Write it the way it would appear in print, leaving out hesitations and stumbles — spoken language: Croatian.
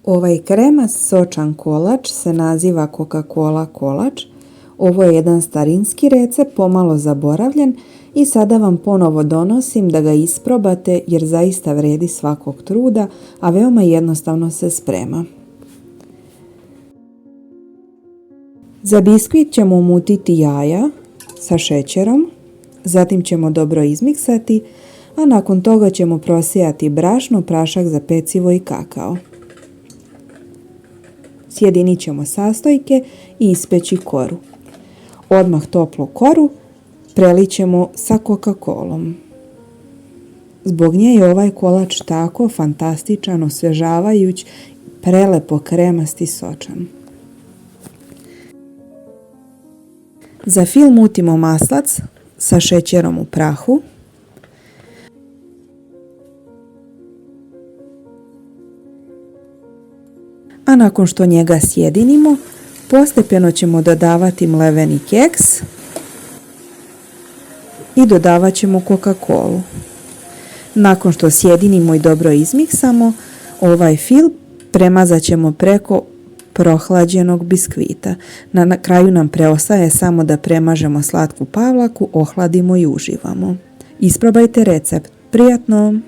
Ovaj kremast sočan kolač se naziva Coca-Cola kolač. Ovo je jedan starinski recept, pomalo zaboravljen i sada vam ponovo donosim da ga isprobate jer zaista vredi svakog truda, a veoma jednostavno se sprema. Za biskvit ćemo umutiti jaja sa šećerom, zatim ćemo dobro izmiksati, a nakon toga ćemo prosijati brašno, prašak za pecivo i kakao. Sjedinit ćemo sastojke i ispeći koru. Odmah toplu koru prelit ćemo sa Coca-Colom. Zbog nje je ovaj kolač tako fantastičan, osvježavajuć, prelepo kremast i sočan. Za fil mutimo maslac sa šećerom u prahu. A nakon što njega sjedinimo, postepeno ćemo dodavati mleveni keks i dodavat ćemo Coca-Colu. Nakon što sjedinimo i dobro izmiksamo, ovaj fil premazat ćemo preko prohlađenog biskvita. Na kraju nam preostaje samo da premažemo slatku pavlaku, ohladimo i uživamo. Isprobajte recept. Prijatno!